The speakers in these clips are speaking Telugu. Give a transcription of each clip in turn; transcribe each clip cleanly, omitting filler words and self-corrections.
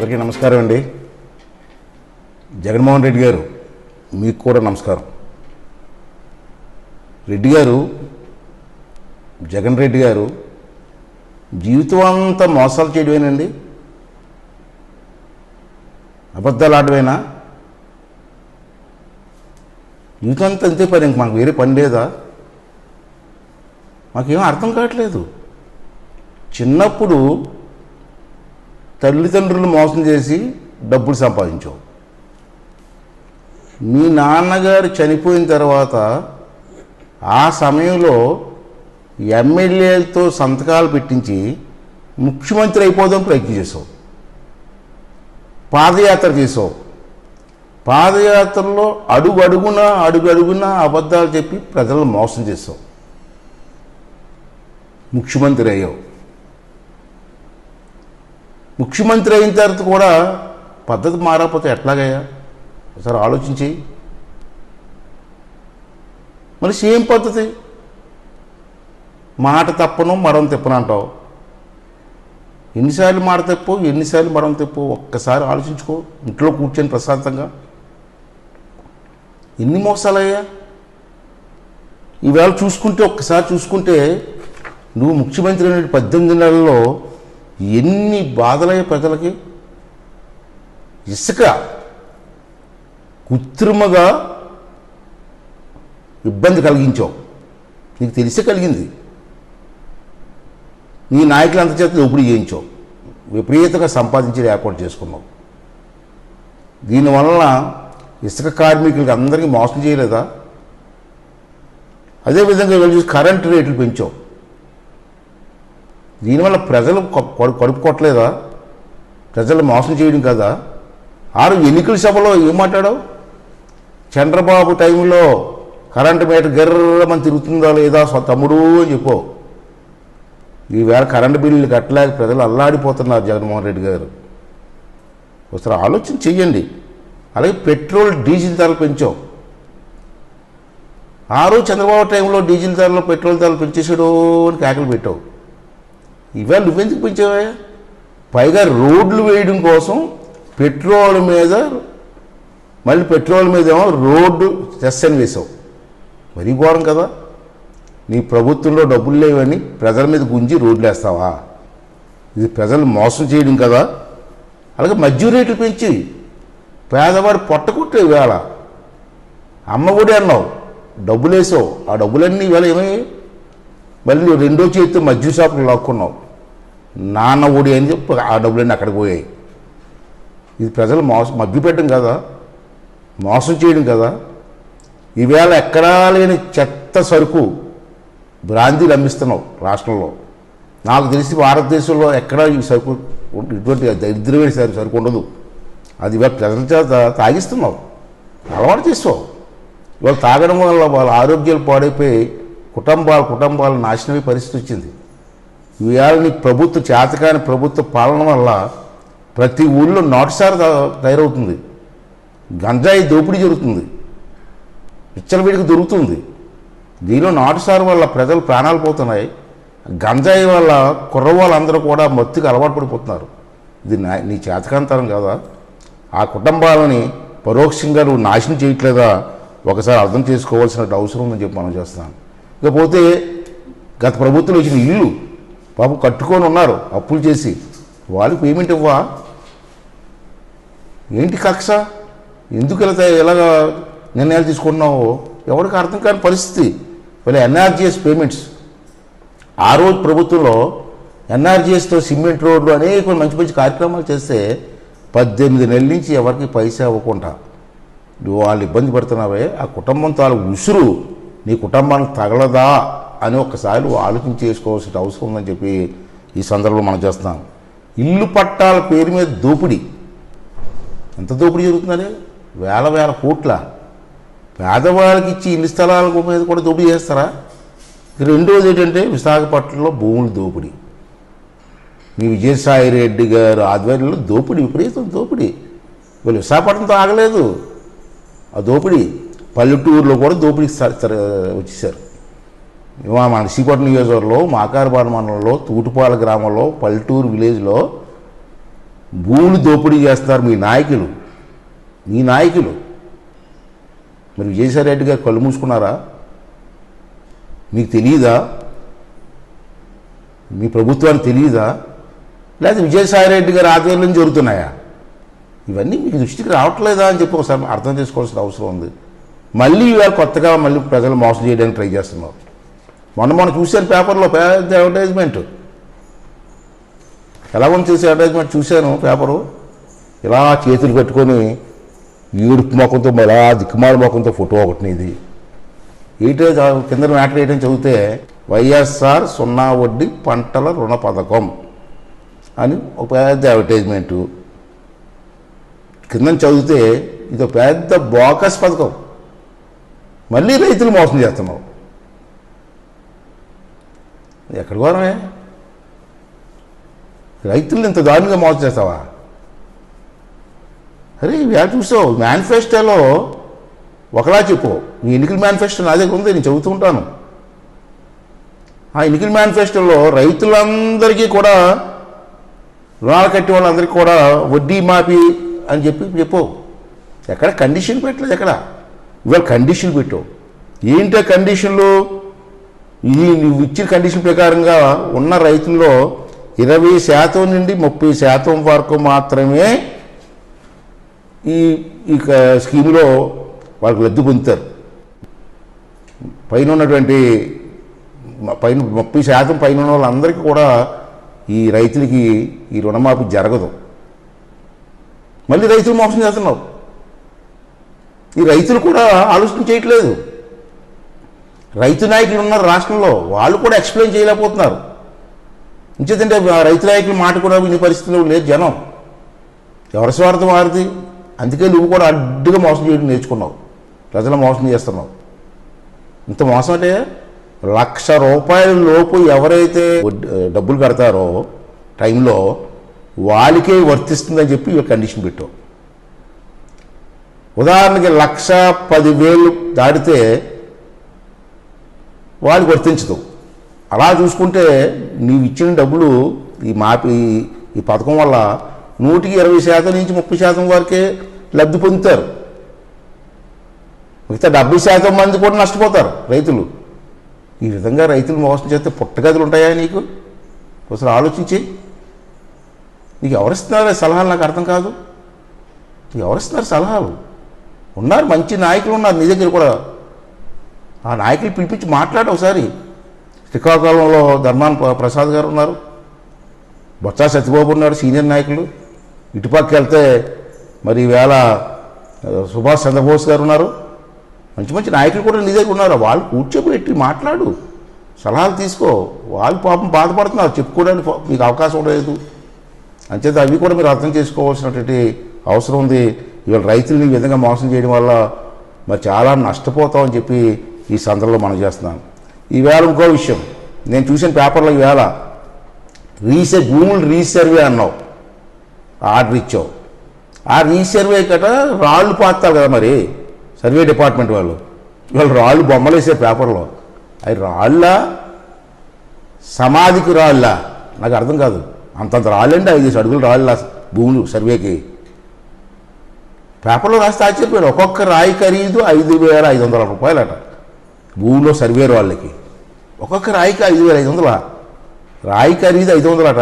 అందరికీ నమస్కారం అండి. జగన్మోహన్ రెడ్డి గారు మీకు కూడా నమస్కారం. రెడ్డి గారు, జగన్ రెడ్డి గారు జీవితం అంతా మోసాలు చేయడమేనండి, అబద్ధాలు ఆడమేనా? జీవితం అంతా అంతే పని, ఇంక మాకు వేరే పని లేదా? మాకేం అర్థం కావట్లేదు. చిన్నప్పుడు తల్లిదండ్రులు మోసం చేసి డబ్బులు సంపాదించావు. మీ నాన్నగారు చనిపోయిన తర్వాత ఆ సమయంలో ఎమ్మెల్యేలతో సంతకాలు పెట్టించి ముఖ్యమంత్రి అయిపోదాం ప్రయత్నం చేసావు. పాదయాత్ర చేసావు. పాదయాత్రలో అడుగడుగునా అబద్ధాలు చెప్పి ప్రజలను మోసం చేసావు. ముఖ్యమంత్రి అయ్యావు. ముఖ్యమంత్రి అయిన తర్వాత కూడా పద్ధతి మారకపోతే ఎట్లాగయ్యా? ఒకసారి ఆలోచించి. మరి సేమ్ పద్ధతి, మాట తప్పను మరం తిప్పను అంటావు. ఎన్నిసార్లు మాట తప్పు, ఎన్నిసార్లు మరం తప్పు? ఒక్కసారి ఆలోచించుకో. ఇంట్లో కూర్చొని ప్రశాంతంగా. ఎన్ని మోసాలయ్యా ఈవేళ చూసుకుంటే, ఒక్కసారి చూసుకుంటే నువ్వు ముఖ్యమంత్రి అయిన 18 నెలల్లో ఎన్ని బాధలయ్యే ప్రజలకి. ఇసుక కృత్రిమగా ఇబ్బంది కలిగించావు. నీకు తెలిసే కలిగింది. నీ నాయకులు అంత చేత దోపిడీ చేయించావు. విపరీతంగా సంపాదించి ఏర్పాటు చేసుకున్నావు. దీనివల్ల ఇసుక కార్మికులకి అందరికీ మోసం చేయలేదా? అదేవిధంగా వీళ్ళు చూసి కరెంటు రేట్లు పెంచావు. దీనివల్ల ప్రజలు కడుపు కొట్టలేదా? ప్రజలు మోసం చేయడం కదా? ఎన్నికల సభలో ఏం మాట్లాడావు? చంద్రబాబు టైంలో కరెంటు మీటర్ గర్రమని తిరుగుతుందా లేదా తమ్ముడు అని చెప్పావు. ఈవేళ కరెంటు బిల్లులు కట్టలేక ప్రజలు అల్లాడిపోతున్నారు. జగన్మోహన్ రెడ్డి గారు ఒకసారి ఆలోచన చెయ్యండి. అలాగే పెట్రోల్ డీజిల్ ధరలు పెంచావు. చంద్రబాబు టైంలో డీజిల్ ధరలు పెట్రోల్ ధరలు పెంచేసాడు అని కేకలు పెట్టావు. ఇవాళ నువ్వెందుకు పెంచావా? పైగా రోడ్లు వేయడం కోసం పెట్రోల్ మీద, మళ్ళీ పెట్రోల్ మీద ఏమో రోడ్డు సెస్ అని వేసావు. మరీ ఘోరం కదా. నీ ప్రభుత్వంలో డబ్బులు లేవని ప్రజల మీద గుంజి రోడ్లు వేస్తావా? ఇది ప్రజలు మోసం చేయడం కదా. అలాగే మద్యం రేట్లు పెంచి పేదవాడు పొట్టకుట్టే వేళ అమ్మ కూడా అన్నావు, డబ్బులు వేసావు. ఆ డబ్బులన్నీ ఇవాళ ఏమయ్యాయి? మళ్ళీ నువ్వు రెండో చేతితో మద్యం షాపులు లాక్కున్నావు. నాన్న ఓడి అని చెప్పి ఆ డబ్బులన్నీ అక్కడికి పోయాయి. ఇది ప్రజలు మభ్యపెట్టడం కదా, మోసం చేయడం కదా. ఈవేళ ఎక్కడా లేని చెత్త సరుకు బ్రాందీలు అమ్మిస్తున్నావు రాష్ట్రంలో. నాకు తెలిసి భారతదేశంలో ఎక్కడా ఈ సరుకు, ఇటువంటి దరిద్రమైన సరుకు ఉండదు. అది ఇవాళ ప్రజల చేత తాగిస్తున్నావు, అలవాటు చేస్తావు. ఇవాళ తాగడం వల్ల వాళ్ళ ఆరోగ్యాలు పాడైపోయి కుటుంబాలు నాశనమే పరిస్థితి వచ్చింది. ఇవాళ నీ ప్రభుత్వ చేతకాని ప్రభుత్వ పాలన వల్ల ప్రతి ఊళ్ళో నాటుసారి తయారవుతుంది. గంజాయి దోపిడీ జరుగుతుంది, విచ్చలవిడికి దొరుకుతుంది. దీనిలో నాటుసారి వల్ల ప్రజలు ప్రాణాలు పోతున్నాయి. గంజాయి వల్ల కుర్రవాళ్ళందరూ కూడా మత్తుకు అలవాటు పడిపోతున్నారు. ఇది నీ చేతకాంతరం కదా. ఆ కుటుంబాలని పరోక్షంగా నువ్వు నాశనం చేయట్లేదా? ఒకసారి అర్థం చేసుకోవాల్సిన అవసరం ఉందని చెప్పి మనం చేస్తున్నాను. ఇకపోతే గత ప్రభుత్వం ఇచ్చిన ఇల్లు పాపం కట్టుకొని ఉన్నారు అప్పులు చేసి, వాళ్ళకి పేమెంట్ ఇవ్వా? ఏంటి కక్ష? ఎందుకు ఎలాగ నిర్ణయాలు తీసుకున్నావో ఎవరికి అర్థం కాని పరిస్థితి. వీళ్ళ ఎన్ఆర్జీఎస్ పేమెంట్స్, ఆ రోజు ప్రభుత్వంలో ఎన్ఆర్జీఎస్తో సిమెంట్ రోడ్లు అనేక మంచి మంచి కార్యక్రమాలు చేస్తే 18 నెలల నుంచి ఎవరికి పైసా ఇవ్వకుండా వాళ్ళు ఇబ్బంది పడుతున్నావే. ఆ కుటుంబం తాలూ ఉసురు నీ కుటుంబానికి తగలదా అని ఒక్కసారి ఆలోచన చేసుకోవాల్సిన అవసరం ఉందని చెప్పి ఈ సందర్భంలో మనం చేస్తున్నాం. ఇల్లు పట్టాల పేరు మీద దోపిడీ, ఎంత దోపిడీ జరుగుతుందని, వేల కోట్ల. పేదవాళ్ళకి ఇచ్చి ఇల్లు స్థలాల మీద కూడా దోపిడీ చేస్తారా? రెండోది ఏంటంటే విశాఖపట్నంలో భూముల దోపిడీ. మీ విజయసాయి రెడ్డి గారు ఆధ్వర్యంలో దోపిడీ, విపరీతం దోపిడీ. వీళ్ళు విశాఖపట్నంతో ఆగలేదు ఆ దోపిడీ. పల్లెటూరులో కూడా దోపిడీ వచ్చేసారు. మన శ్రీపట్నం నియోజకవర్గంలో మాకారపాడు మండలంలో తూటుపాల గ్రామంలో పల్లెటూరు విలేజ్లో భూములు దోపిడీ చేస్తున్నారు మీ నాయకులు. మరి విజయసాయి రెడ్డి గారు కళ్ళు మూసుకున్నారా? మీకు తెలియదా? మీ ప్రభుత్వానికి తెలియదా? లేదా విజయసాయి రెడ్డి గారి ఆధ్వర్యంలో జరుగుతున్నాయా? ఇవన్నీ మీకు దృష్టికి రావట్లేదా అని చెప్పి ఒకసారి అర్థం చేసుకోవాల్సిన అవసరం ఉంది. మళ్ళీ ఇవాళ కొత్తగా మళ్ళీ ప్రజలు మోసం చేయడానికి ట్రై చేస్తున్నారు. మొన్న చూశాను పేపర్లో పెద్ద అడ్వర్టైజ్మెంట్, ఎలాగొని చేసే అడ్వర్టైజ్మెంట్ చూశాను పేపరు. ఇలా చేతులు కట్టుకొని ఈడుపు ముఖంతో ఇలా దిక్కుమాల ముఖంతో ఫోటో ఒకటి ఇది ఏంటో కింద మ్యాటర్ ఏంటని చదివితే వైఎస్ఆర్ 0 వడ్డీ పంటల రుణ పథకం అని ఒక పెద్ద అడ్వర్టైజ్మెంటు. కింద చదివితే ఇది పెద్ద బోకస్ పథకం. మళ్ళీ రైతులు మోసం చేస్తున్నావు. ఎక్కడి కోరమే? రైతులను ఇంత దారుణంగా మోసం చేస్తావా? అరే ఇవాళ చూసావు మేనిఫెస్టోలో ఒకలా చెప్పు. నీ ఎన్నికల మేనిఫెస్టో నా దగ్గర ఉంది, నేను చెబుతూ ఉంటాను. ఆ ఎన్నికల మేనిఫెస్టోలో రైతులందరికీ కూడా రుణాలు కట్టే వాళ్ళందరికీ కూడా వడ్డీ మాఫీ అని చెప్పు. ఎక్కడ కండిషన్ పెట్టలేదు. ఎక్కడ ఇవాళ కండిషన్ పెట్టావు. ఏంటో కండిషన్లు? నువ్వు ఇచ్చిన కండిషన్ ప్రకారంగా ఉన్న రైతుల్లో 20% నుండి 30% వరకు మాత్రమే ఈ స్కీములో వాళ్ళకి లబ్ధి పొందుతారు. పైన ఉన్నటువంటి 30% పైన ఉన్న వాళ్ళందరికీ కూడా ఈ రైతులకి ఈ రుణమాఫీ జరగదు. మళ్ళీ రైతులు మోసం చేస్తున్నావు. ఈ రైతులు కూడా ఆలోచన చేయట్లేదు. రైతు నాయకులు ఉన్నారు రాష్ట్రంలో, వాళ్ళు కూడా ఎక్స్ప్లెయిన్ చేయలేకపోతున్నారు. ఇంకేంటంటే రైతు నాయకుల మాట కూడా వినే పరిస్థితిలో లేదు జనం. ఎవరి స్వార్థం వారిది. అందుకే నువ్వు కూడా అడ్డుగా మోసం చేయడం నేర్చుకున్నావు. ప్రజలు మోసం చేస్తున్నావు. ఇంత మోసం అంటే ₹1,00,000 లోపు ఎవరైతే డబ్బులు కడతారో టైంలో వాళ్ళకే వర్తిస్తుందని చెప్పి ఇవి కండిషన్ పెట్టావు. ఉదాహరణకి 1,10,000 దాటితే వాళ్ళకి వర్తించదు. అలా చూసుకుంటే నీవు ఇచ్చిన డబ్బులు ఈ పథకం వల్ల 120% నుంచి 30% వరకే లబ్ధి పొందుతారు. మిగతా 70% మంది కూడా నష్టపోతారు రైతులు. ఈ విధంగా రైతులు మోసం చేస్తే పుట్టగదులు ఉంటాయా నీకు? ఒకసారి ఆలోచించి. నీకు ఎవరిస్తున్నారు సలహాలు? నాకు అర్థం కాదు. నీకు ఎవరిస్తున్నారు సలహాలు? ఉన్నారు మంచి నాయకులు ఉన్నారు నీ దగ్గర కూడా. ఆ నాయకులు పిలిపించి మాట్లాడు ఒకసారి. శ్రీకాకుళంలో ధర్మాన ప్రసాద్ గారు ఉన్నారు, బొత్స సత్యబాబు ఉన్నారు, సీనియర్ నాయకులు. ఇటుపక్క వెళ్తే మరి ఈవేళ సుభాష్ చంద్రబోస్ గారు ఉన్నారు. మంచి మంచి నాయకులు కూడా నీ దగ్గర ఉన్నారు. వాళ్ళు కూర్చోబెట్టి మాట్లాడు, సలహాలు తీసుకో. వాళ్ళు పాపం బాధపడుతున్నారు, చెప్పుకోవడానికి మీకు అవకాశం లేదు. అంచేత అవి కూడా మీరు అర్థం చేసుకోవాల్సినటువంటి అవసరం ఉంది. ఇవాళ రైతులని ఈ విధంగా మోసం చేయడం వల్ల మరి చాలా నష్టపోతామని చెప్పి ఈ సందర్భంలో మనం చేస్తున్నాను. ఈవేళ ఇంకో విషయం నేను చూసిన పేపర్లో, ఈవేళ భూములు రీసర్వే అన్నావు, ఆర్డర్ ఇచ్చావు. ఆ రీసర్వే కట రాళ్ళు పాతారు కదా మరి సర్వే డిపార్ట్మెంట్ వాళ్ళు. ఇవాళ రాళ్ళు బొమ్మలు వేసే పేపర్లో. అవి రాళ్ళ సమాధికి రాళ్ళ నాకు అర్థం కాదు. అంతంత రాళ్ళండి, 5 అడుగులు రాళ్ళ భూములు సర్వేకి. పేపర్లో రాస్తే ఆశ్చర్యపోయాడు. ఒక్కొక్క రాయి ఖరీదు ₹5,500 అట భూమిలో సర్వే వాళ్ళకి. ఒక్కొక్క రాయికి 5,500. రాయి ఖరీదు 500 అట.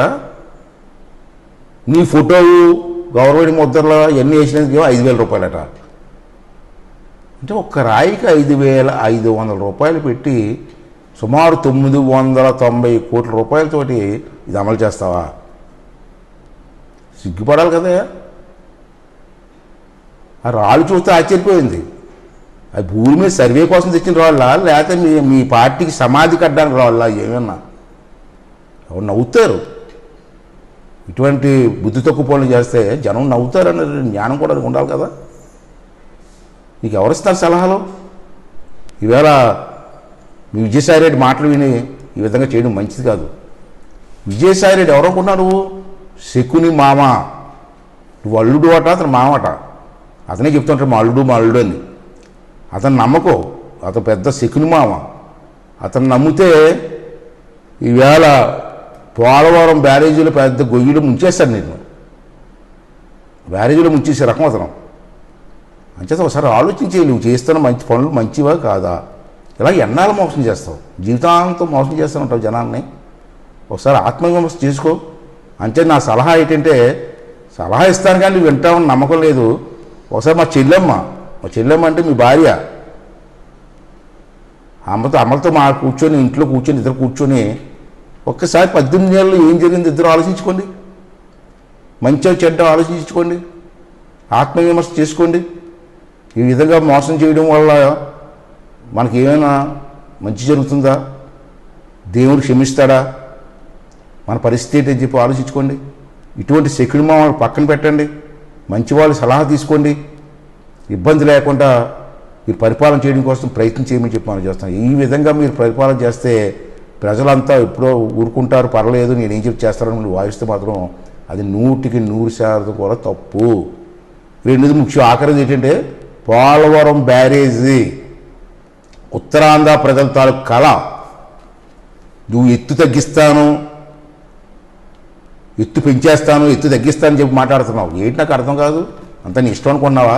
నీ ఫోటోలు గవర్నమెంట్ ముద్రలో ఎన్ని వేసినందుకు ₹5,000 అట. అంటే ఒక్క రాయికి ₹5,500 పెట్టి సుమారు 990 కోట్ల రూపాయలతోటి ఇది అమలు చేస్తావా? సిగ్గుపడాలి కదా. ఆ రాళ్ళు చూస్తే ఆశ్చర్యపోయింది. అది భూమి మీద సర్వే కోసం తెచ్చిన రాళ్ళ, లేకపోతే మీ పార్టీకి సమాధి కట్టడానికి రాళ్ళ? ఏమన్నా ఎవరు నవ్వుతారు. ఇటువంటి బుద్ధి తక్కువ పనులు చేస్తే జనం నవ్వుతారనే జ్ఞానం కూడా ఉండాలి కదా. నీకు ఎవరిస్తారు సలహాలు? ఈవేళ మీ విజయసాయి రెడ్డి మాటలు విని ఈ విధంగా చేయడం మంచిది కాదు. విజయసాయి రెడ్డి ఎవరనుకున్నావు నువ్వు? శకుని మామ. నువ్వు అల్లుడు అట, అతను మామట. అతనే చెప్తుంటాడు మా అల్లుడు అని. అతను నమ్మకో, అతను పెద్ద శకుని మామ. అతను నమ్మితే ఈవేళ పోలవరం బ్యారేజీలో పెద్ద గొయ్యిలో ముంచేస్తాడు నేను. బ్యారేజీలో ముంచేసే రకం అతను. అంచేత ఒకసారి ఆలోచించే, నువ్వు చేస్తున్న మంచి పనులు మంచివా కాదా? ఇలా ఎన్నాళ్ళు మోసం చేస్తావు? జీవితాంతం మోసం చేస్తూ ఉంటావు జనాల్ని. ఒకసారి ఆత్మవిమర్శ చేసుకో. అంటే నా సలహా ఏంటంటే, సలహా ఇస్తాను కానీ నువ్వు వింటామని నమ్మకం లేదు. ఒకసారి మా చెల్లెమ్మ అంటే మీ భార్య, అమ్మతో కూర్చొని ఇంట్లో కూర్చొని ఇద్దరు కూర్చొని ఒక్కసారి 18 ఏళ్ళు ఏం జరిగింది ఇద్దరు ఆలోచించుకోండి. మంచిగా చెడ్డ ఆలోచించుకోండి, ఆత్మవిమర్శ చేసుకోండి. ఈ విధంగా మోసం చేయడం వల్ల మనకి ఏమైనా మంచి జరుగుతుందా? దేవుడు క్షమిస్తాడా? మన పరిస్థితి ఏంటని చెప్పి ఆలోచించుకోండి. ఇటువంటి సెక్యులర్ మామూలు పక్కన పెట్టండి, మంచి వాళ్ళు సలహా తీసుకోండి. ఇబ్బంది లేకుండా మీరు పరిపాలన చేయడం కోసం ప్రయత్నం చేయమని చెప్పి మనం చేస్తాం. ఈ విధంగా మీరు పరిపాలన చేస్తే ప్రజలంతా ఎప్పుడో ఊరుకుంటారు, పర్లేదు నేను ఏం చెప్పి చేస్తారని మీరు వాయిస్తే మాత్రం అది 100% కూడా తప్పు. రెండోది ముఖ్యం, ఆఖరిది ఏంటంటే పోలవరం బ్యారేజీ ఉత్తరాంధ్ర ప్రజల తాలూకు కళ. నువ్వు ఎత్తు తగ్గిస్తాను, ఎత్తు పెంచేస్తాను, ఎత్తు తగ్గిస్తానని చెప్పి మాట్లాడుతున్నావు. ఏంటి నాకు అర్థం కాదు. అంత నీ ఇష్టం అనుకున్నావా?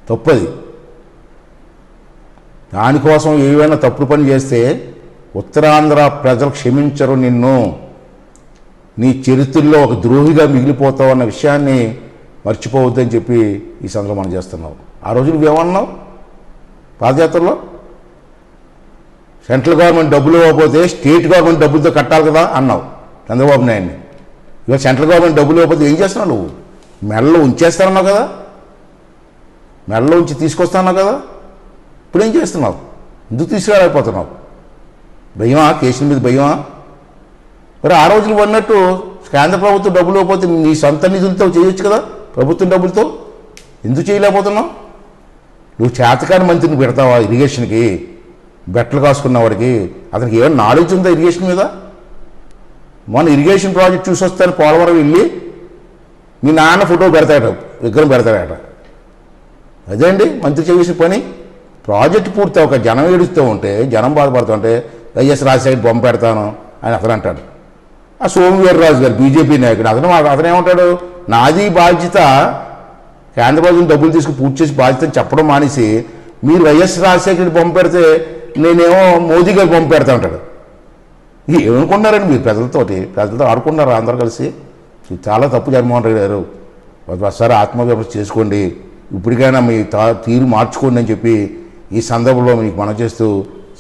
తప్పది. దానికోసం ఏవైనా తప్పుడు పని చేస్తే ఉత్తరాంధ్ర ప్రజలు క్షమించరు నిన్ను. నీ చరిత్రలో ఒక ద్రోహిగా మిగిలిపోతావు అన్న విషయాన్ని మర్చిపోవద్దని చెప్పి ఈ సందర్భంలో మనం చేస్తున్నావు. ఆ రోజు నువ్వేమన్నావు పాదయాత్రలో? సెంట్రల్ గవర్నమెంట్ డబ్బులు ఇవ్వకపోతే స్టేట్ గవర్నమెంట్ డబ్బులతో కట్టాలి కదా అన్నావు చంద్రబాబు నాయుడిని. ఇవాళ సెంట్రల్ గవర్నమెంట్ డబ్బులు ఇవ్వకపోతే ఏం చేస్తున్నావు? నువ్వు మెడలో ఉంచేస్తానన్నావు కదా, మెడలో ఉంచి తీసుకొస్తాన్నావు కదా. ఇప్పుడు ఏం చేస్తున్నావు? ఎందుకు తీసుకురాలేకపోతున్నావు? భయమా? కేసుల మీద భయమా? మరి ఆ రోజులు ఉన్నట్టు కేంద్ర ప్రభుత్వం డబ్బులు ఇవ్వకపోతే నీ సొంత నిధులతో చేయొచ్చు కదా, ప్రభుత్వం డబ్బులతో. ఎందుకు చేయలేకపోతున్నావు? నువ్వు చేతకాని మంత్రిని పెడతావా ఇరిగేషన్కి? బెట్టలు కాసుకున్న వాడికి అతనికి ఏమైనా నాలెడ్జ్ ఉందా ఇరిగేషన్ మీద? మొన్న ఇరిగేషన్ ప్రాజెక్ట్ చూసి వస్తాను పోలవరం వెళ్ళి మీ నాన్న ఫోటో పెడతాడట, విగ్రహం పెడతాడట. అదే అండి మంత్రి చేసిన పని. ప్రాజెక్ట్ పూర్తి ఒక జనం ఏడుస్తూ ఉంటే, జనం బాధపడుతూ ఉంటే వైఎస్ రాజశేఖర్ బొమ్మ పెడతాను అని అతను అంటాడు. ఆ సోమవీర్రాజు గారు బీజేపీ నాయకుడు అతను ఏమంటాడు? నాది బాధ్యత, కేంద్ర ప్రభుత్వం డబ్బులు తీసుకుని పూర్తి చేసి బాధ్యత చెప్పడం మానేసి మీరు వైఎస్ రాజశేఖర్ బొమ్మ పెడితే నేనేమో మోదీ గారు బొమ్మ పెడతా ఉంటాడు. ఏమనుకున్నారండి మీరు? ప్రజలతో ఆడుకున్నారు అందరూ కలిసి. చాలా తప్పు జగన్మోహన్ రెడ్డి గారు. ఒకసారి ఆత్మవిమర్శ చేసుకోండి, ఇప్పటికైనా మీ తీరు మార్చుకోండి అని చెప్పి ఈ సందర్భంలో మీకు మనం చేస్తూ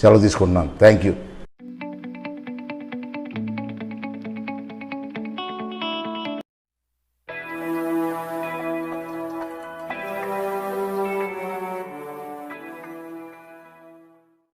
సెలవు తీసుకుంటున్నాను. Thank you.